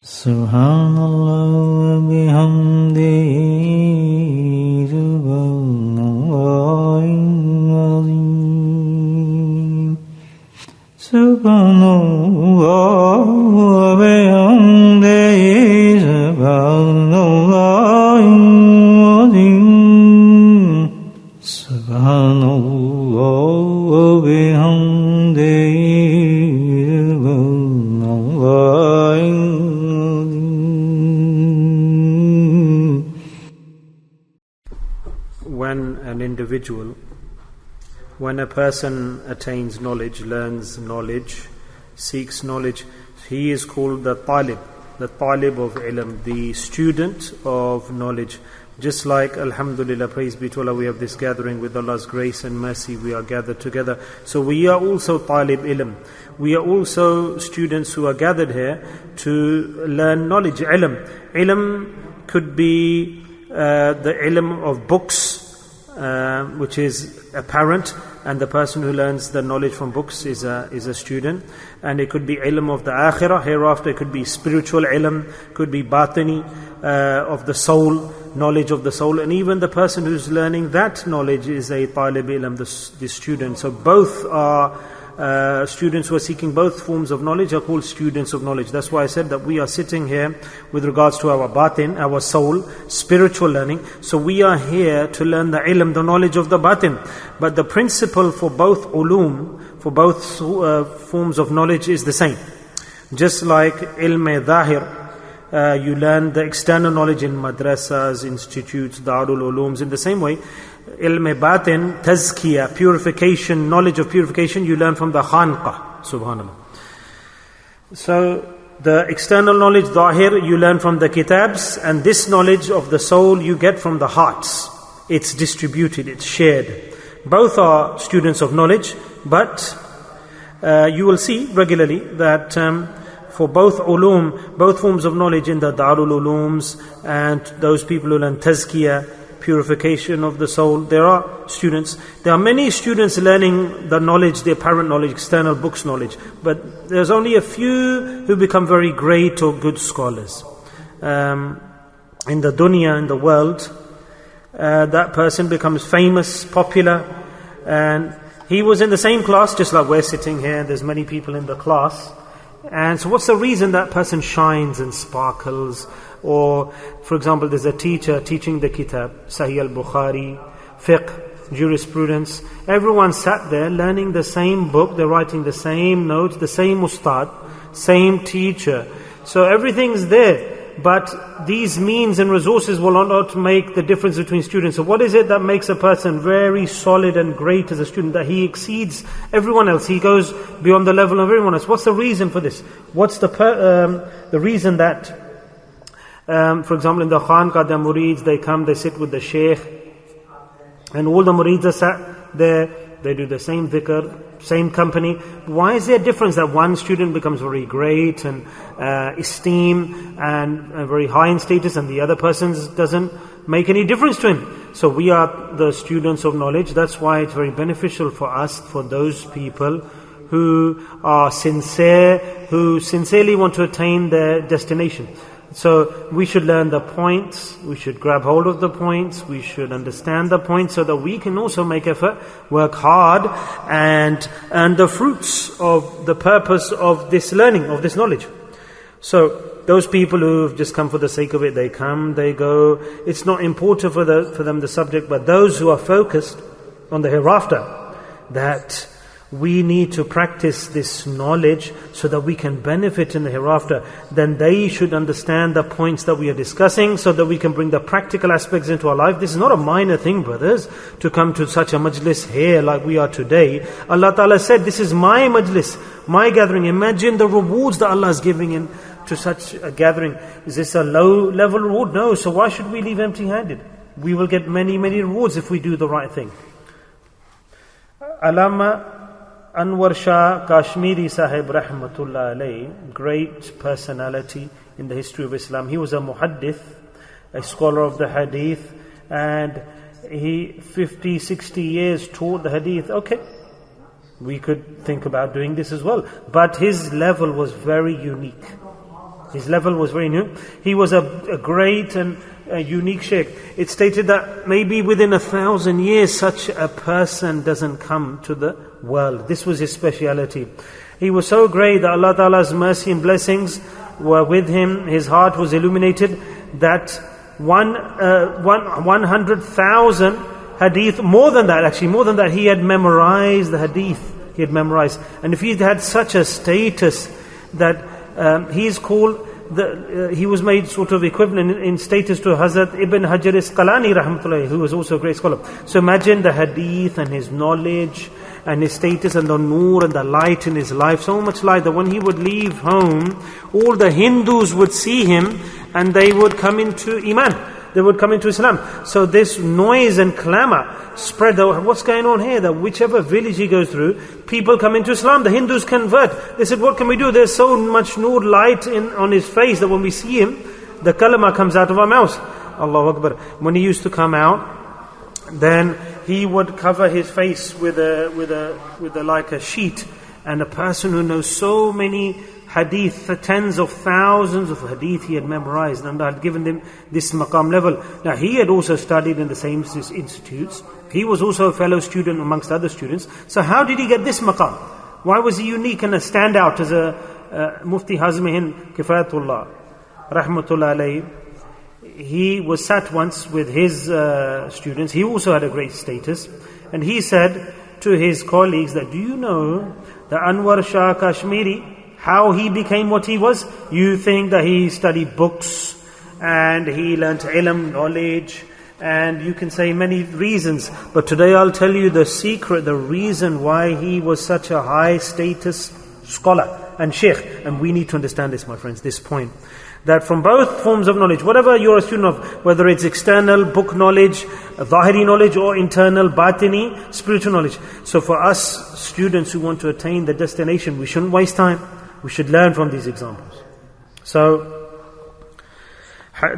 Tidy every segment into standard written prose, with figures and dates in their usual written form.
Subhanallah wa bihamdihi subhanallahil azim. Subhanallah wa bihamdihi subhanallahil azim. Subhanallah wa bihamdihi subhanallahil. When a person attains knowledge, learns knowledge, seeks knowledge, he is called the talib of ilm, the student of knowledge. Just like, alhamdulillah, praise be to Allah, we have this gathering with Allah's grace and mercy, we are gathered together. So we are also talib ilm. We are also students who are gathered here to learn knowledge, ilm. Ilm could be the ilm of books, which is apparent, and the person who learns the knowledge from books is a student. And it could be ilm of the akhirah, hereafter. It could be spiritual ilm, could be batini, of the soul, knowledge of the soul. And even the person who's learning that knowledge is a talib ilm, the student. So both are students who are seeking both forms of knowledge are called students of knowledge. That's why I said that we are sitting here with regards to our batin, our soul, spiritual learning. So we are here to learn the ilm, the knowledge of the batin. But the principle for both ulum, for both forms of knowledge is the same. Just like ilm-e-dhahir, you learn the external knowledge in madrasas, institutes, darul ulums. In the same way, ilm-e-batin, tazkiyah, purification, knowledge of purification, you learn from the khanqah, subhanallah. So the external knowledge, dhahir, you learn from the kitabs, and this knowledge of the soul you get from the hearts. It's distributed, it's shared. Both are students of knowledge, but you will see regularly that for both ulum, both forms of knowledge in the darul ulums, and those people who learn tazkiyah, purification of the soul, there are students. There are many students learning the knowledge, the apparent knowledge, external books knowledge, but there's only a few who become very great or good scholars. In the dunya, in the world, that person becomes famous, popular, and he was in the same class, just like we're sitting here, there's many people in the class. And so what's the reason that person shines and sparkles? Or, for example, there's a teacher teaching the kitab, Sahih al-Bukhari, fiqh, jurisprudence. Everyone sat there learning the same book, they're writing the same notes, the same ustad, same teacher. So everything's there. But these means and resources will not make the difference between students. So what is it that makes a person very solid and great as a student, that he exceeds everyone else, he goes beyond the level of everyone else? What's the reason for this? What's the reason that, for example, in the khanqah, the murids, they come, they sit with the sheikh, and all the murids are sat there, they do the same dhikr, same company. Why is there a difference that one student becomes very great and esteemed and very high in status, and the other person doesn't make any difference to him? So we are the students of knowledge. That's why it's very beneficial for us, for those people who are sincere, who sincerely want to attain their destination. So we should learn the points, we should grab hold of the points, we should understand the points, so that we can also make effort, work hard, and earn the fruits of the purpose of this learning, of this knowledge. So those people who've just come for the sake of it, they come, they go, it's not important for them the subject. But those who are focused on the hereafter, that we need to practice this knowledge so that we can benefit in the hereafter, then they should understand the points that we are discussing, so that we can bring the practical aspects into our life. This is not a minor thing, brothers, to come to such a majlis here like we are today. Allah Ta'ala said, this is my majlis, my gathering. Imagine the rewards that Allah is giving in to such a gathering. Is this a low level reward? No. So why should we leave empty handed? We will get many, many rewards if we do the right thing. Allama Anwar Shah Kashmiri Sahib Rahmatullah Alayhi, great personality in the history of Islam. He was a muhaddith, a scholar of the hadith, and he 50, 60 years taught the hadith. Okay, we could think about doing this as well. But his level was very unique. His level was very new. He was a great and a unique sheikh. It's stated that maybe within 1,000 years such a person doesn't come to the world. This was his speciality. He was so great that Allah Ta'ala's mercy and blessings were with him. His heart was illuminated that 100,000 hadith, more than that, he had memorized the hadith. He had memorized. And if he had such a status that he is called, he was made sort of equivalent in status to Hazrat Ibn Hajar Asqalani rahmatullahi, who was also a great scholar. So imagine the hadith and his knowledge and his status and the nur and the light in his life. So much light that when he would leave home, all the Hindus would see him and they would come into Iman. They would come into Islam. So this noise and clamor spread. What's going on here? That whichever village he goes through, people come into Islam. The Hindus convert. They said, what can we do? There's so much nur light on his face that when we see him, the kalama comes out of our mouths. Allahu Akbar. When he used to come out, then he would cover his face with like a sheet. And a person who knows so many hadith, tens of thousands of hadith he had memorized, and I had given him this maqam level. Now he had also studied in the same institutes. He was also a fellow student amongst other students. So how did he get this maqam? Why was he unique and a standout as a Mufti Hazmi Hind Kifayatullah Rahmatullah alayhi? He was sat once with his students. He also had a great status. And he said to his colleagues that, do you know that Anwar Shah Kashmiri, how he became what he was? You think that he studied books and he learnt ilm, knowledge, and you can say many reasons. But today I'll tell you the secret, the reason why he was such a high status scholar and sheikh. And we need to understand this, my friends, this point. That from both forms of knowledge, whatever you're a student of, whether it's external book knowledge, zahiri knowledge, or internal batini, spiritual knowledge. So for us students who want to attain the destination, we shouldn't waste time. We should learn from these examples. So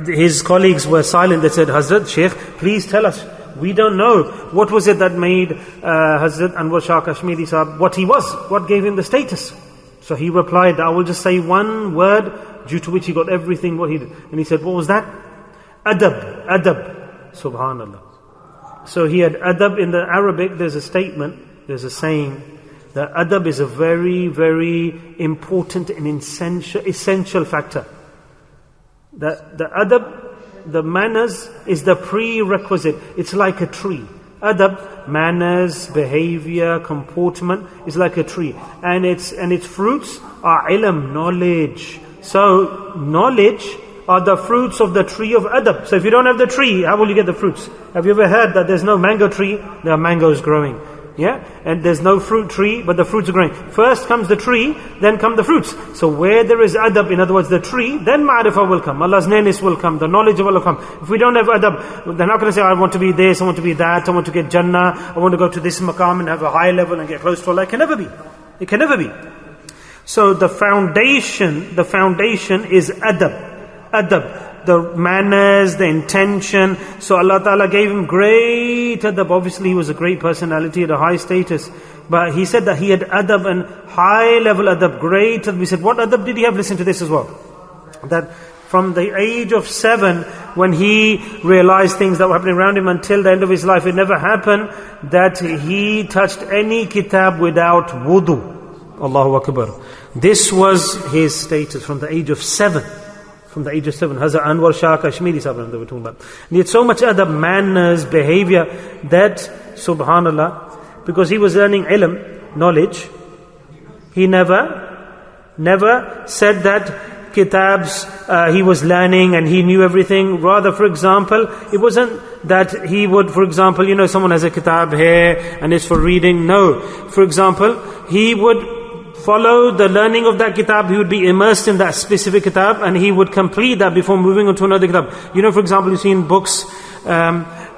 his colleagues were silent. They said, Hazrat Sheikh, please tell us. We don't know. What was it that made Hazrat Anwar Shah Kashmiri Sahab what he was? What gave him the status? So he replied, I will just say one word due to which he got everything what he did. And he said, what was that? Adab. Adab. Subhanallah. So he had adab. In the Arabic, there's a statement, there's a saying, that adab is a very, very important and essential factor. The adab, the manners, is the prerequisite. It's like a tree. Adab, manners, behavior, comportment, is like a tree. And its fruits are ilm, knowledge. So, knowledge are the fruits of the tree of adab. So if you don't have the tree, how will you get the fruits? Have you ever heard that there's no mango tree? There are mangoes growing. Yeah? And there's no fruit tree, but the fruits are growing. First comes the tree, then come the fruits. So where there is adab, in other words the tree, then ma'rifah will come. Allah's nearness will come, the knowledge of Allah will come. If we don't have adab, they're not going to say, I want to be this, I want to be that, I want to get Jannah, I want to go to this maqam and have a high level and get close to Allah. It can never be. It can never be. So the foundation is adab. Adab. The manners, the intention. So Allah Ta'ala gave him great adab. Obviously he was a great personality at a high status. But he said that he had adab and high level adab, great adab. We said, what adab did he have? Listen to this as well. That from the age of 7, when he realized things that were happening around him until the end of his life, it never happened that he touched any kitab without wudu. Allahu Akbar. This was his status from the age of 7. From the age of 7, Hazrat Anwar Shah Kashmiri Sahib they were talking about. And he had so much other manners, behavior, that, subhanallah, because he was learning ilm, knowledge, he never said that kitabs he was learning and he knew everything. Rather, for example, it wasn't that he would, for example, someone has a kitab here and it's for reading. No. For example, he would follow the learning of that kitab, he would be immersed in that specific kitab and he would complete that before moving on to another kitab. For example, you see in books,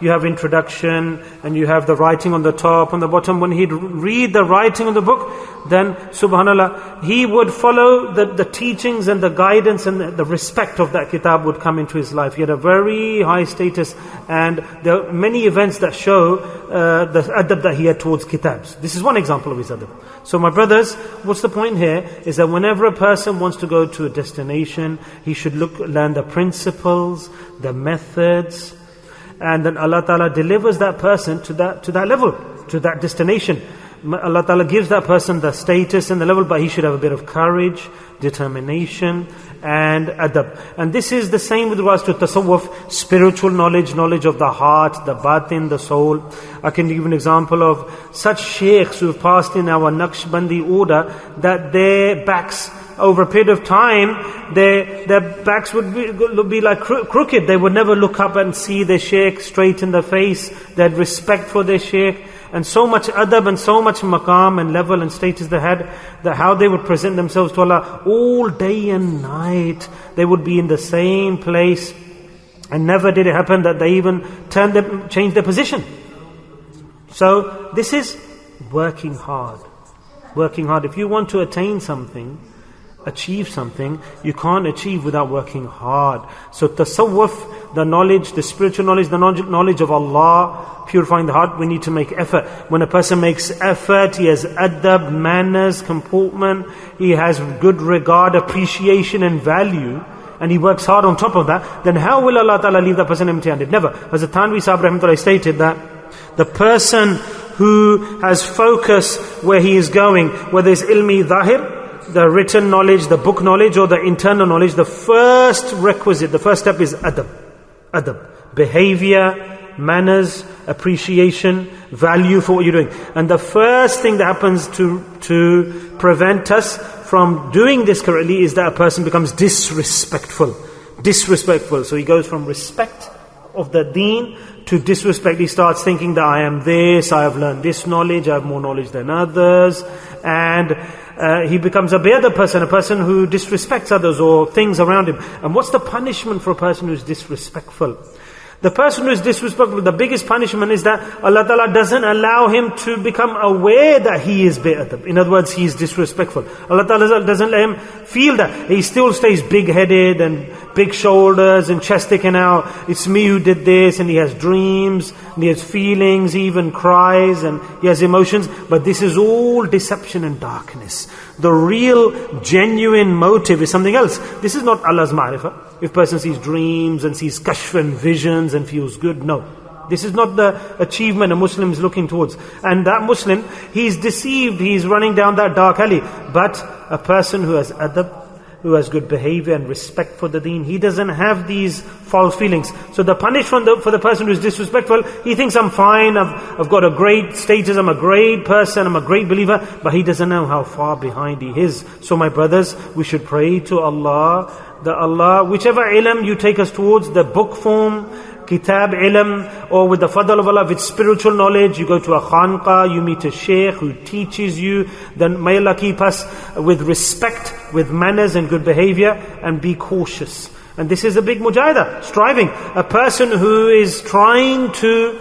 you have introduction, and you have the writing on the top and the bottom. When he'd read the writing of the book, then subhanallah, he would follow the teachings and the guidance, and the respect of that kitab would come into his life. He had a very high status, and there are many events that show the adab that he had towards kitabs. This is one example of his adab. So my brothers, what's the point here is that whenever a person wants to go to a destination, he should learn the principles, the methods, and then Allah Ta'ala delivers that person to that level, to that destination. Allah Ta'ala gives that person the status and the level, but he should have a bit of courage, determination, and adab. And this is the same with regards to tasawwuf, spiritual knowledge, knowledge of the heart, the batin, the soul. I can give an example of such sheikhs who have passed in our Naqshbandi order, that their backs, over a period of time, their backs would be like crooked. They would never look up and see their sheikh straight in the face. They had respect for their sheikh. And so much adab and so much maqam and level and status they had, that how they would present themselves to Allah all day and night. They would be in the same place, and never did it happen that they even changed their position. So this is working hard. Working hard. If you want to attain something, achieve something, you can't achieve without working hard. So tasawwuf, the knowledge, the spiritual knowledge, the knowledge of Allah, purifying the heart, we need to make effort. When a person makes effort, he has adab, manners, comportment, he has good regard, appreciation and value, and he works hard on top of that, then how will Allah Ta'ala leave that person empty-handed? Never. As the Tanvi Sahib Rahmatullah stated that the person who has focus where he is going, whether it's ilmi dhahir, the written knowledge, the book knowledge, or the internal knowledge, the first requisite, the first step is adab. Adab. Behavior, manners, appreciation, value for what you're doing. And the first thing that happens to prevent us from doing this correctly is that a person becomes disrespectful. Disrespectful. So he goes from respect of the deen to disrespect. He starts thinking that I am this, I have learned this knowledge, I have more knowledge than others, and he becomes a better person, a person who disrespects others or things around him. And what's the punishment for a person who is disrespectful? The person who is disrespectful, the biggest punishment is that Allah Ta'ala doesn't allow him to become aware that he is bi'adab. In other words, he is disrespectful. Allah Ta'ala doesn't let him feel that. He still stays big-headed and big shoulders and chest sticking out. It's me who did this, and he has dreams, and he has feelings, he even cries, and he has emotions. But this is all deception and darkness. The real, genuine motive is something else. This is not Allah's ma'rifah. If a person sees dreams and sees kashf and visions and feels good, no. This is not the achievement a Muslim is looking towards. And that Muslim, he's deceived, he's running down that dark alley. But a person who has adab, who has good behavior and respect for the deen, he doesn't have these false feelings. So the punishment for the person who is disrespectful, he thinks I'm fine, I've got a great status, I'm a great person, I'm a great believer, but he doesn't know how far behind he is. So my brothers, we should pray to Allah, that Allah, whichever ilm you take us towards, the book form, kitab ilm, or with the fadl of Allah, with spiritual knowledge, you go to a khanqa, you meet a sheikh who teaches you, then may Allah keep us with respect, with manners and good behavior, and be cautious. And this is a big mujahidah, striving. A person who is trying to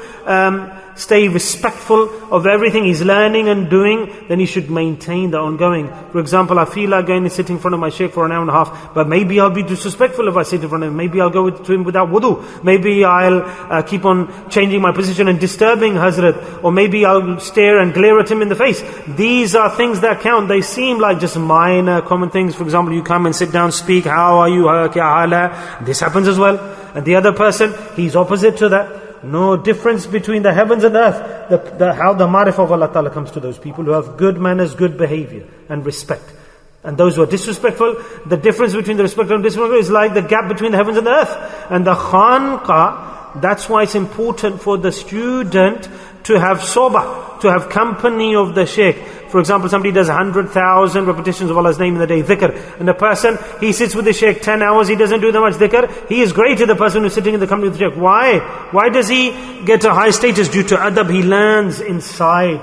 stay respectful of everything he's learning and doing, then he should maintain the ongoing. For example, I feel like going and sitting in front of my shaykh for an hour and a half, but maybe I'll be disrespectful if I sit in front of him. Maybe I'll go to him without wudu. Maybe I'll keep on changing my position and disturbing Hazrat. Or maybe I'll stare and glare at him in the face. These are things that count. They seem like just minor, common things. For example, you come and sit down, speak, how are you, kya hala? This happens as well. And the other person, he's opposite to that. No difference between the heavens and the earth. How the ma'rifah of Allah Ta'ala comes to those people who have good manners, good behavior and respect. And those who are disrespectful, the difference between the respectful and disrespectful is like the gap between the heavens and the earth. And the khanqa, that's why it's important for the student to have sohbah, to have company of the shaykh. For example, somebody does 100,000 repetitions of Allah's name in the day, dhikr. And the person, he sits with the shaykh 10 hours, he doesn't do that much dhikr. He is greater than the person who's sitting in the company of the shaykh. Why? Why does he get a high status? Due to adab, he learns inside.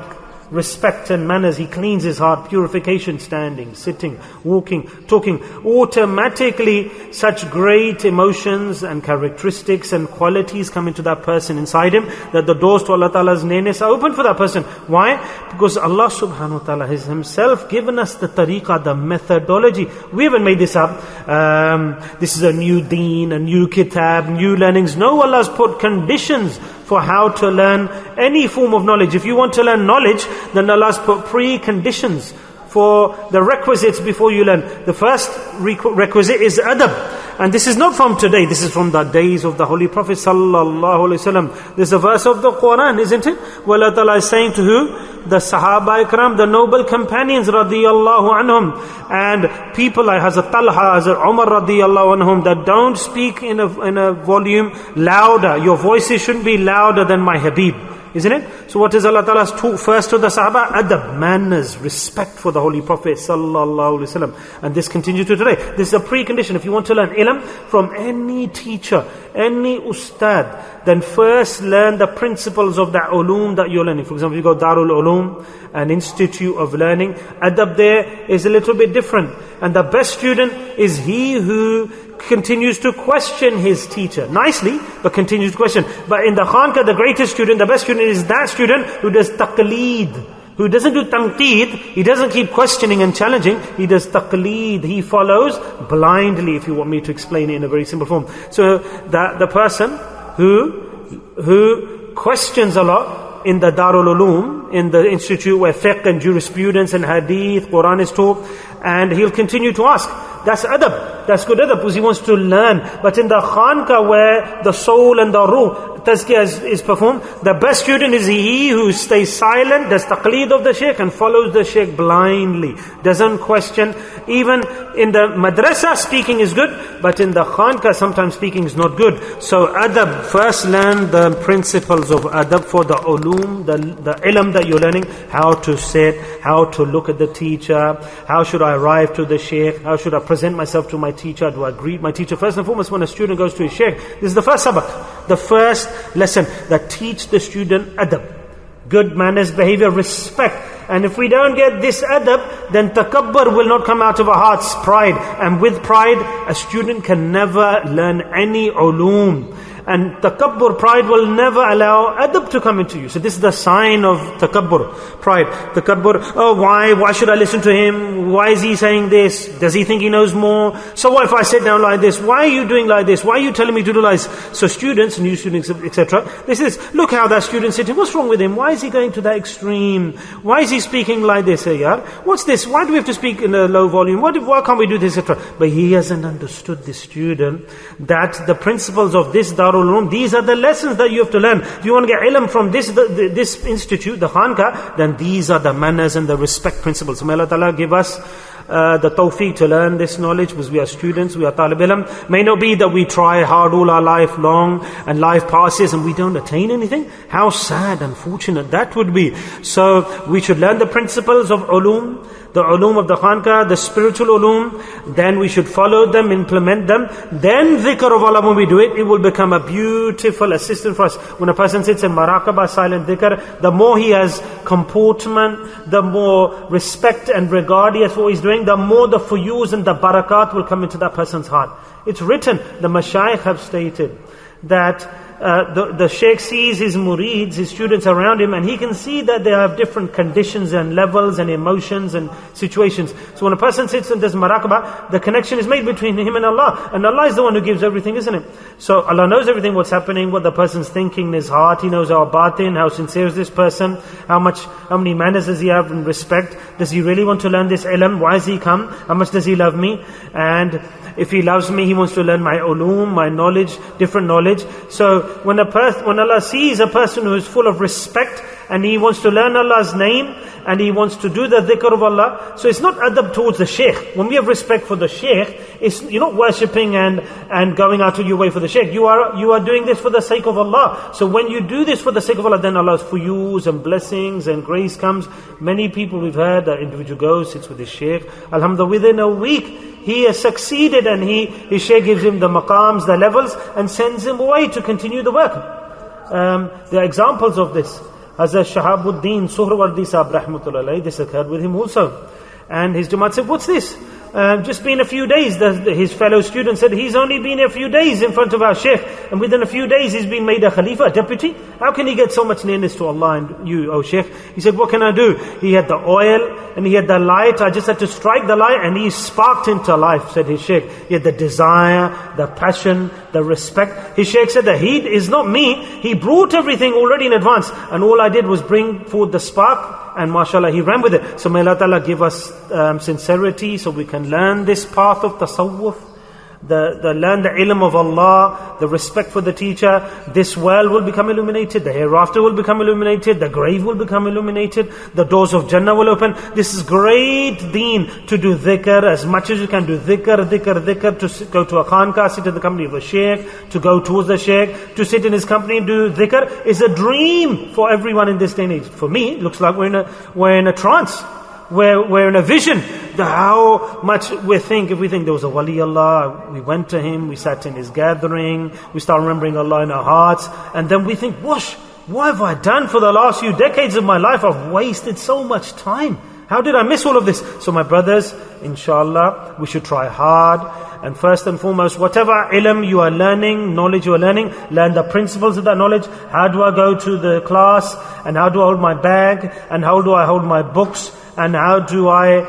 respect and manners. He cleans his heart, purification, standing, sitting, walking, talking. Automatically, such great emotions and characteristics and qualities come into that person inside him, that the doors to Allah Ta'ala's nearness are open for that person. Why? Because Allah Subhanahu wa Ta'ala has Himself given us the tariqah, the methodology. We haven't made this up. This is a new deen, a new kitab, new learnings. No, Allah has put conditions for how to learn any form of knowledge. If you want to learn knowledge, then Allah has put preconditions for the requisites before you learn. The first requisite is adab. And this is not from today, this is from the days of the Holy Prophet sallallahu alaihi wasallam. This is a verse of the Quran, isn't it? Well, Allah Ta'ala is saying to who? The Sahaba Ikram, the noble companions radiyallahu anhum, and people like Hazrat Talha, Hazrat Umar radiyallahu anhum, that don't speak in a volume louder. Your voices shouldn't be louder than my Habib. Isn't it? So what is Allah Ta'ala's taught first to the Sahaba? Adab, manners, respect for the Holy Prophet sallallahu alaihi wasallam. And this continues to today. This is a precondition. If you want to learn ilm from any teacher, any ustad, then first learn the principles of that ulum that you're learning. For example, you go Darul Ulum, an institute of learning. Adab there is a little bit different. And the best student is he who continues to question his teacher. Nicely, but continues to question. But in the Khanka, the greatest student, the best student is that student who does taqleed, who doesn't do tanqeed, he doesn't keep questioning and challenging, he does taqleed, he follows blindly, if you want me to explain it in a very simple form. So the person who questions a lot in the Darul Ulum, in the institute where fiqh and jurisprudence and hadith, Quran is taught, and he'll continue to ask. That's adab. That's good adab because he wants to learn. But in the khanka where the soul and the ruh, tazkiyah is performed, the best student is he who stays silent, does taqleed of the shaykh and follows the shaykh blindly. Doesn't question. Even in the madrasa speaking is good, but in the khanka sometimes speaking is not good. So adab, first learn the principles of adab for the ulum, the ilm that you're learning, how to sit, how to look at the teacher, how should I arrive to the shaykh, how should I present myself to my teacher, do I greet my teacher? First and foremost, when a student goes to his shaykh, this is the first sabak, the first lesson that teach the student adab, good manners, behavior, respect. And if we don't get this adab, then takabbur will not come out of our hearts, pride. And with pride, a student can never learn any ulum. And takabbur, pride, will never allow adab to come into you. So this is the sign of takabbur, pride. Takabbur, oh why should I listen to him? Why is he saying this? Does he think he knows more? So what if I sit down like this? Why are you doing like this? Why are you telling me to do like this? So students, new students, etc. This is, look how that student's sitting. What's wrong with him? Why is he going to that extreme? Why is he speaking like this? Hey, yaar? What's this? Why do we have to speak in a low volume? Why can't we do this, etc.? But he hasn't understood, this student, that the principles of this Darul Ulum, these are the lessons that you have to learn. If you want to get ilm from this institute, the Khanka, then these are the manners and the respect principles. So may Allah Ta'ala give us the tawfiq to learn this knowledge, because we are students, we are talib ilm. May not be that we try hard all our life long and life passes and we don't attain anything. How sad and fortunate that would be. So we should learn the principles of ulum, the ulum of the Khanka, the spiritual ulum, then we should follow them, implement them. Then dhikr of Allah, when we do it, it will become a beautiful assistant for us. When a person sits in maraqabah, silent dhikr, the more he has comportment, the more respect and regard he has for what he's doing, the more the fuyuz and the barakat will come into that person's heart. It's written, the mashayikh have stated that the shaykh sees his murids, his students around him, and he can see that they have different conditions and levels and emotions and situations. So when a person sits and does maraqabah, the connection is made between him and Allah. And Allah is the one who gives everything, isn't it? So Allah knows everything, what's happening, what the person's thinking in his heart. He knows our batin, how sincere is this person, how many manners does he have in respect. Does he really want to learn this ilm? Why has he come? How much does he love me? And if he loves me, he wants to learn my ulum, my knowledge, different knowledge. So when Allah sees a person who is full of respect and he wants to learn Allah's name and he wants to do the dhikr of Allah, so it's not adab towards the shaykh. When we have respect for the shaykh, you're not worshipping and going out of your way for the shaykh. You are doing this for the sake of Allah. So when you do this for the sake of Allah, then Allah's fuyuz and blessings and grace comes. Many people we've heard, that individual goes, sits with his shaykh, alhamdulillah, within a week he has succeeded, and his shaykh gives him the maqams, the levels, and sends him away to continue the work. There are examples of this. Hazrat Shahabuddin Suhrawardi Sahib Rahmatullah Alayhi, this occurred with him also. And his Jamaat said, what's this? Just been a few days. His fellow student said, he's only been a few days in front of our Sheikh, and within a few days he's been made a Khalifa, a deputy. How can he get so much nearness to Allah and you, O Sheikh? He said, what can I do? He had the oil and he had the light. I just had to strike the light and he sparked into life, said his Sheikh. He had the desire, the passion, the respect. His Sheikh said, the heat is not me. He brought everything already in advance, and all I did was bring forth the spark, and mashallah, he ran with it. So may Allah Ta'ala give us sincerity so we can learn this path of tasawwuf, learn the ilm of Allah, the respect for the teacher. This world will become illuminated, the hereafter will become illuminated, the grave will become illuminated, the doors of Jannah will open. This is great deen, to do dhikr as much as you can. Do dhikr, to go to a khanqah, sit in the company of a sheikh, to go towards the sheikh, to sit in his company and do dhikr is a dream for everyone in this day and age. For me, it looks like we're in a trance. We're in a vision. How much if we think there was a wali Allah, we went to him, we sat in his gathering, we start remembering Allah in our hearts, and then we think, what have I done for the last few decades of my life? I've wasted so much time. How did I miss all of this? So my brothers, inshallah, we should try hard. And first and foremost, whatever ilm you are learning, knowledge you are learning, learn the principles of that knowledge. How do I go to the class? And how do I hold my bag? And how do I hold my books? And how do I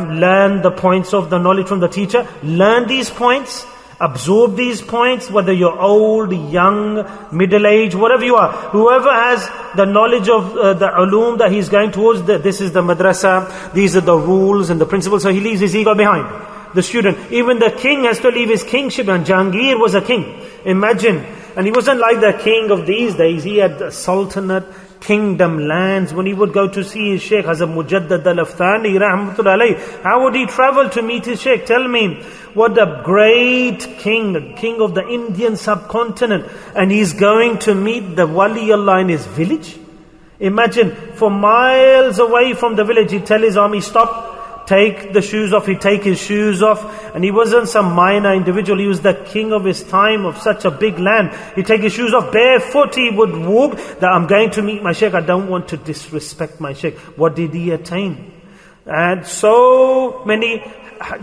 learn the points of the knowledge from the teacher? Learn these points, absorb these points, whether you're old, young, middle-aged, whatever you are. Whoever has the knowledge of the ulum that he's going towards, this is the madrasa, these are the rules and the principles, so he leaves his ego behind. The student, even the king has to leave his kingship, and Jahangir was a king. Imagine. And he wasn't like the king of these days. He had a sultanate, kingdom, lands. When he would go to see his Sheikh Hazrat Mujaddad al-Afthani rahmatullah alayhi, how would he travel to meet his Sheikh? Tell me, what a great king, the king of the Indian subcontinent, and he's going to meet the wali Allah in his village. Imagine, for miles away from the village, he'd tell his army, stop, take the shoes off. He'd take his shoes off, and he wasn't some minor individual. He was the king of his time, of such a big land. He'd take his shoes off, barefoot he would walk, that I'm going to meet my Sheikh, I don't want to disrespect my Sheikh. What did he attain? And so many,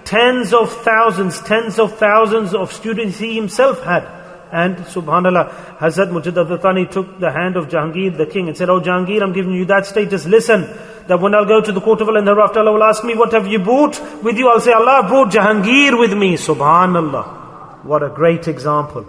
tens of thousands of students he himself had. And subhanallah, Hazrat Mujaddad al-Thani took the hand of Jahangir, the king, and said, oh Jahangir, I'm giving you that status. Listen, that when I'll go to the court of Allah and thereafter, Allah will ask me, what have you brought with you? I'll say, Allah brought Jahangir with me. Subhanallah. What a great example.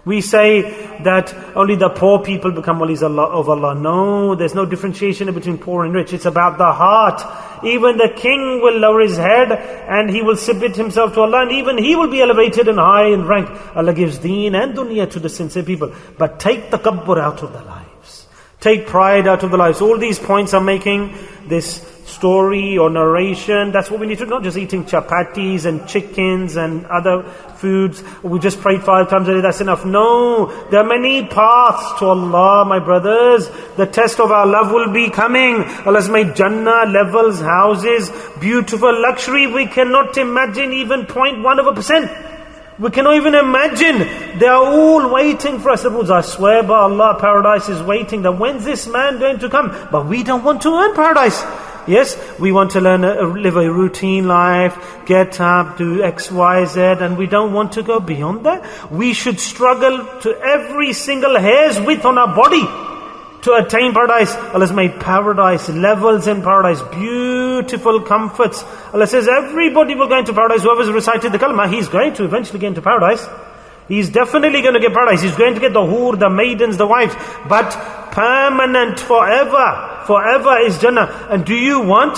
We say that only the poor people become walis of Allah. No, there's no differentiation between poor and rich. It's about the heart. Even the king will lower his head and he will submit himself to Allah, and even he will be elevated and high in rank. Allah gives deen and dunya to the sincere people. But take takabbur out of their lives. Take pride out of their lives. All these points I'm making, this story or narration, that's what we need to do. Not just eating chapatis and chickens and other foods. We just prayed 5 times a day, that's enough. No, there are many paths to Allah, my brothers. The test of our love will be coming. Allah has made Jannah, levels, houses, beautiful luxury. We cannot imagine even 0.1%. We cannot even imagine. They are all waiting for us. I swear by Allah, paradise is waiting. That when's this man going to come? But we don't want to earn paradise. Yes, we want to live a routine life, get up, do X, Y, Z, and we don't want to go beyond that. We should struggle to every single hair's width on our body to attain paradise. Allah has made paradise, levels in paradise, beautiful comforts. Allah says everybody will go into paradise. Whoever's recited the kalma, he's going to eventually get into paradise. He's definitely going to get paradise. He's going to get the hur, the maidens, the wives. But permanent, forever is Jannah. And do you want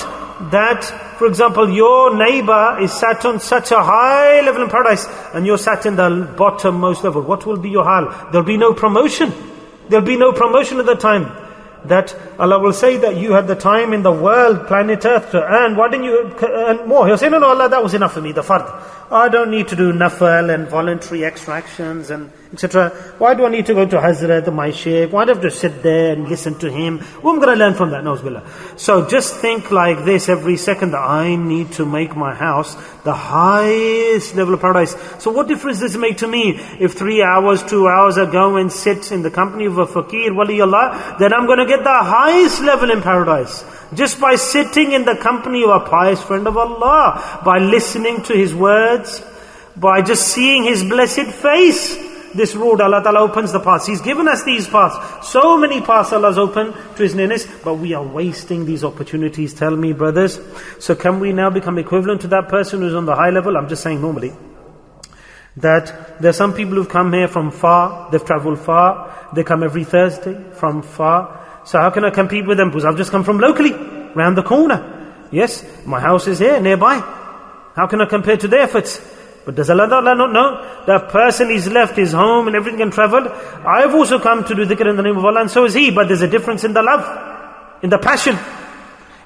that, for example, your neighbor is sat on such a high level in paradise and you're sat in the bottommost level? What will be your hal? There'll be no promotion. There'll be no promotion at the time. That Allah will say that you had the time in the world, planet Earth, to earn. Why didn't you earn more? He'll say, no, Allah, that was enough for me, the fard. I don't need to do nafal and voluntary extractions and etc. Why do I need to go to Hazrat, my Sheikh? Why do I have to sit there and listen to him? What am I going to learn from that? Nauzubillah. So just think like this every second, that I need to make my house the highest level of paradise. So what difference does it make to me if 3 hours, 2 hours I go and sit in the company of a fakir, wali Allah, then I'm going to get the highest level in paradise. Just by sitting in the company of a pious friend of Allah, by listening to his words, by just seeing his blessed face. This road, Allah Ta'ala opens the paths. He's given us these paths. So many paths Allah has opened to His nearness, but we are wasting these opportunities. Tell me, brothers. So can we now become equivalent to that person who's on the high level? I'm just saying normally, that there are some people who've come here from far, they've traveled far, they come every Thursday from far. So how can I compete with them? Because I've just come from locally, round the corner. Yes, my house is here, nearby. How can I compare to their efforts? But does Allah not know? That person is left his home and everything and travelled. I've also come to do dhikr in the name of Allah, and so is he. But there's a difference in the love, in the passion,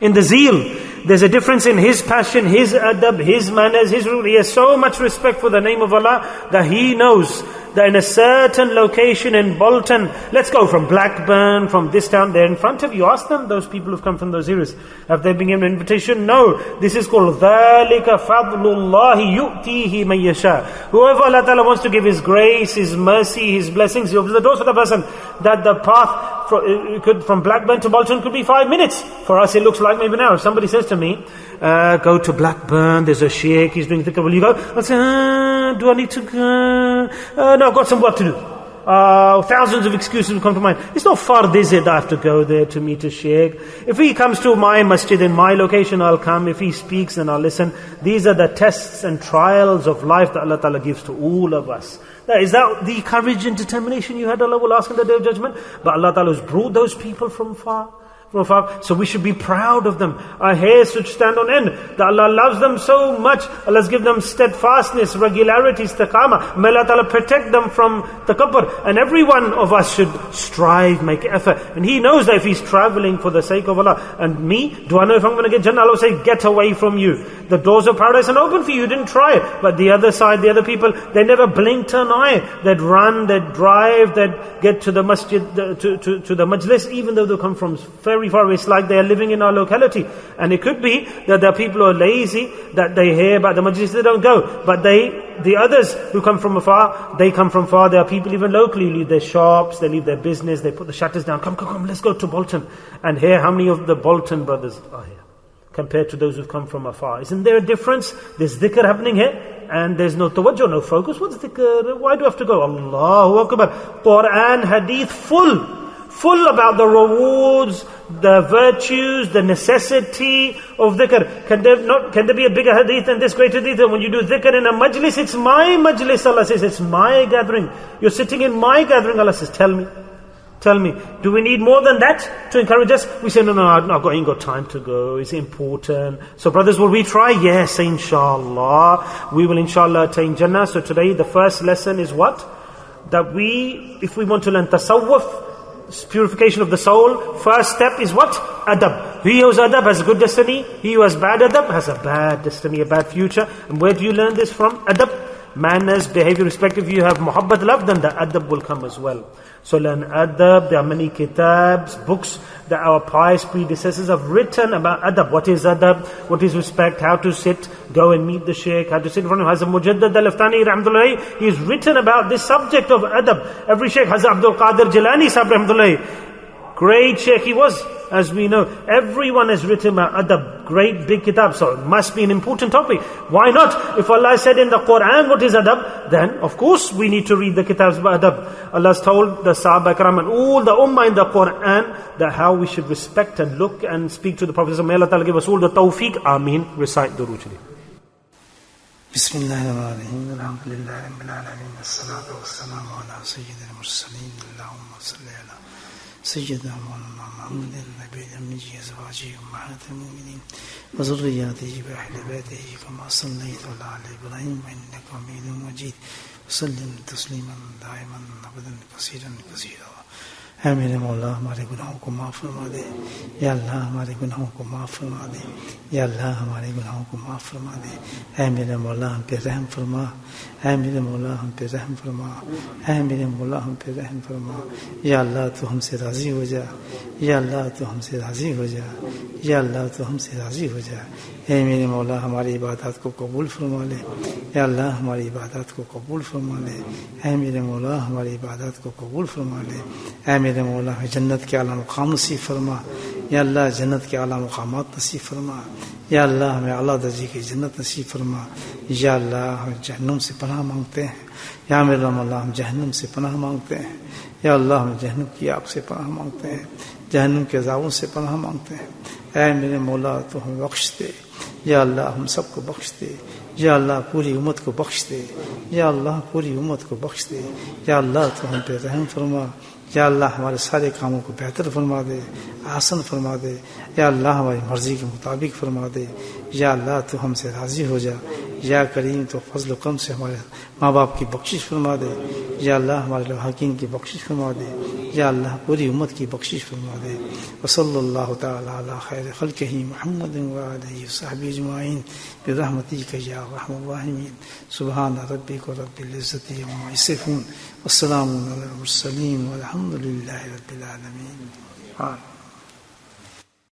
in the zeal. There's a difference in his passion, his adab, his manners, his rule. He has so much respect for the name of Allah that he knows that in a certain location in Bolton, let's go from Blackburn, from this town, they're in front of you. Ask them, those people who've come from those areas, have they been given an invitation? No. This is called ذَلِكَ فَضْلُ اللَّهِ يُؤْتِيهِ مَن يَشَاءُ. Whoever Allah Ta'ala wants to give His grace, His mercy, His blessings, He opens the doors for the person. That the path from Blackburn to Bolton could be 5 minutes. For us it looks like maybe now. If somebody says to me, go to Blackburn, there's a sheikh, he's doing dhikr, will you go? I'll say, do I need to go? No, I've got some work to do. Thousands of excuses will come to mind. It's not fard, is it, that I have to go there to meet a sheikh. If he comes to my masjid in my location, I'll come. If he speaks, then I'll listen. These are the tests and trials of life that Allah Ta'ala gives to all of us. Is that the courage and determination you had? Allah will ask on the Day of Judgment. But Allah Ta'ala has brought those people from far. So we should be proud of them. Our hair should stand on end. That Allah loves them so much. Allah has given them steadfastness, regularity, istiqamah. May Allah Ta'ala protect them from takabbur. And every one of us should strive, make effort. And he knows that if he's traveling for the sake of Allah. And me, do I know if I'm going to get Jannah? Allah will say, get away from you. The doors of paradise are open for you. You didn't try it. But the other side, the other people, they never blinked an eye. They'd run, they'd drive, they'd get to the masjid, to the majlis, even though they come from very far away. It's like they are living in our locality. And it could be that there are people who are lazy, that they hear about the majlis, they don't go. But the others who come from afar, they come from far. There are people even locally who leave their shops, they leave their business, they put the shutters down. Come, let's go to Bolton. And here, how many of the Bolton brothers are here compared to those who've come from afar? Isn't there a difference? There's dhikr happening here, and there's no tawajjuh, no focus. What's dhikr? Why do I have to go? Allahu Akbar. Quran, hadith, full about the rewards, the virtues, the necessity of dhikr. Can there be a bigger hadith than this, great hadith? When you do dhikr in a majlis, it's my majlis, Allah says, it's my gathering. You're sitting in my gathering, Allah says, tell me. Do we need more than that to encourage us? We say, no, I ain't got time to go. It's important. So brothers, will we try? Yes, inshallah. We will inshallah attain Jannah. So today the first lesson is what? That if we want to learn tasawwuf, purification of the soul, first step is what? Adab. He who has adab has a good destiny. He who has bad adab has a bad destiny, a bad future. And where do you learn this from? Adab. Manners, behavior, respect. If you have muhabbat, love, then the adab will come as well. So learn adab. There are many kitabs, books that our pious predecessors have written about adab. What is adab? What is respect? How to sit? Go and meet the sheikh. How to sit in front of him. Hazrat Mujaddad al-Aftani rahmatullahi, he has written about this subject of adab. Every sheikh, Hazrat Abdul Qadir Jilani sahab rahmatullahi, great sheikh he was, as we know. Everyone has written about adab, great big kitab, so it must be an important topic. Why not? If Allah said in the Quran what is adab, then of course we need to read the kitabs about adab. Allah has told the Sahaba Ikram and all the Ummah in the Quran that how we should respect and look and speak to the Prophet. May Allah Ta'ala give us all the tawfiq. Ameen. Recite Durood Sharif. Bismillahirrahmanirrahim. Alhamdulillahi Rabbil Alameen. As-salatu was-salamu ala sayyidil mursaleen. Allahumma salli ala سيدنا مولانا محمد النبي الأمي أزواجه أمهات المؤمنين وذرياته وأهل بيته كما صليت على إبراهيم إنك حميد مجيد وسلم تسليما دائما أبدا كثيرا اے میرے مولا ہمارے گناہوں کو معاف فرما دے. یا اللہ ہمارے گناہوں کو معاف فرما دے. یا اللہ ہمارے گناہوں کو معاف فرما دے. اے میرے مولا ہم پہ رحم فرما. اے میرے مولا ہم پہ رحم فرما. اے میرے مولا ہم پہ رحم فرما. یا اللہ تو ہم سے راضی ہو جا. یا اللہ تو ہم سے راضی ہو جا. یا اللہ تو ہم سے راضی ہو جا. اے میرے مولا ہماری عبادات کو قبول فرما لے. یا اللہ ہماری عبادات کو قبول فرما لے. اے میرے مولا ہماری عبادات کو قبول فرما لے. اے میرے مولا ہمیں جنت کے اعلیٰ مقام نصیب فرما. یا اللہ جنت کے اعلیٰ مقامات نصیب فرما. یا اللہ ہمیں اعلیٰ درجے کی جنت نصیب فرما. یا اللہ ہم جہنم سے پناہ مانگتے ہیں. یا میرے مولا ہم جہنم سے پناہ مانگتے ہیں. یا اللہ ہم جہنم کی آگ سے پناہ مانگتے ہیں. جہنم کے عذابوں سے پناہ مانگتے ہیں. اے میرے مولا تو ہمیں بخش دے. یا اللہ ہم سب کو بخش دے. یا اللہ پوری امت کو بخش دے. یا اللہ پوری امت کو بخش دے. یا اللہ تو ہم پہ رحم فرما. یا اللہ ہمارے سارے کاموں کو بہتر فرما دے، آسان فرما دے. یا اللہ ہماری مرضی کے مطابق فرما دے. یا اللہ تو ہم سے راضی ہو جا. یا کریم تو فضل و کرم سے ہمارے ماں باپ کی بخشش فرما دے. یا اللہ ہمارے لواحقین کی بخشش فرما دے. یا اللہ پوری امت کی بخشش فرما دے. وصلی اللہ تعالی علی خیر خلقہ محمد وعلیہ وصحبہ اجمعین برحمتک یا ارحم الراحمین. سبحان ربک رب العزۃ عما یصفون والسلام علی المرسلین والحمد للہ رب العالمین.